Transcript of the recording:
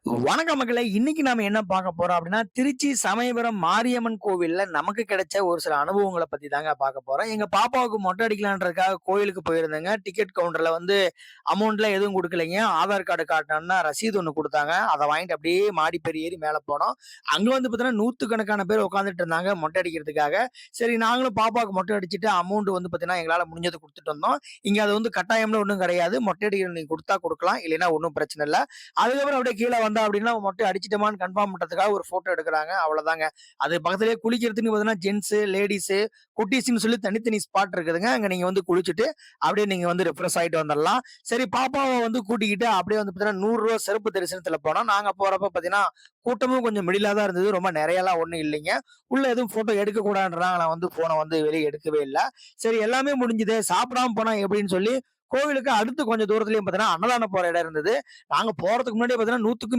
வணக்கம் மக்களே! இன்னைக்கு நாம என்ன பார்க்க போறோம் அப்டின்னா, திருச்சி சமயபுரம் மாரியம்மன் கோவில்ல நமக்கு கிடைச்ச ஒரு சில அனுபவங்கள பத்தி தாங்க பார்க்க போறோம். எங்க பாப்பாவுக்கு மொட்டை அடிக்கலான்றதுக்காக கோயிலுக்கு போயிருந்தேங்க. டிக்கெட் கவுண்டர்ல வந்து அமௌண்ட்லாம் எதுவும் குடுக்கலைங்க. ஆதார் கார்டு காட்டினோம்னா ரசீது ஒண்ணு குடுத்தாங்க. அத வாங்கிட்டு அப்டியே மாடிப்படி ஏறி மேல போனோம். அங்க வந்து பார்த்தீங்கன்னா, நூத்துக்கணக்கான பேர் உட்கார்ந்துட்டு இருந்தாங்க மொட்டை அடிக்கிறதுக்காக. சரி நாங்களும் பாப்பாவுக்கு மொட்டை அடிச்சுட்டு அமௌண்ட் வந்து பார்த்தீங்கன்னா, எங்களால முடிஞ்சத குடுத்துட்டு வந்தோம். இங்க அது வந்து கட்டாயம்லாம் ஒண்ணும் கிடையாது. மொட்டை அடிக்க நீங்க குடுத்தா குடுக்கலாம். இல்லைன்னா ஒண்ணும் பிரச்சனை இல்ல. அதுக்கப்புறம் அப்படியே கீழ வந்தா அப்படின்னா, மொட்டை அடிச்சுட்டோமான்னு கன்ஃபார்ம் பண்றதுக்காக ஒரு ஃபோட்டோ எடுக்குறாங்க. அவ்வளோதாங்க. அது பக்கத்திலேயே குளிக்கிறதுக்குன்னு பார்த்தீங்கன்னா, ஜென்ட்ஸு, லேடீஸு, குட்டீஸ்ன்னு சொல்லி தனித்தனி ஸ்பாட் இருக்குதுங்க. அங்க நீங்க வந்து குளிச்சுட்டு, அப்படியே நீங்க வந்து ரிஃப்ரெஷ் ஆயிட்டு வந்துரலாம். சரி பாப்பாவ வந்து கூட்டிக்கிட்டு அப்படியே வந்து பார்த்தீங்கன்னா, ரூ. 100 சிறப்பு தரிசனத்துல போனோம். நாங்க போறப்ப பார்த்தீங்கன்னா, கூட்டமும் கொஞ்சம் மிடிலா தான் இருந்தது. ரொம்ப நெறையலாம் ஒண்ணும் இல்லைங்க. உள்ள எதுவும் ஃபோட்டோ எடுக்கக்கூடாதுன்றனால நான் வந்து ஃபோன வந்து வெளிய எடுக்கவே இல்ல. சரி எல்லாமே முடிஞ்சுதே, சாப்பிடாம போனா எப்படின்னு சொல்லி, கோவிலுக்கு அடுத்து கொஞ்சம் தூரத்திலேயும் பார்த்தீங்கன்னா, அன்னதானம் போற இடம் இருந்தது. நாங்க போறதுக்கு முன்னாடியே பார்த்தீங்கன்னா, 100க்கும்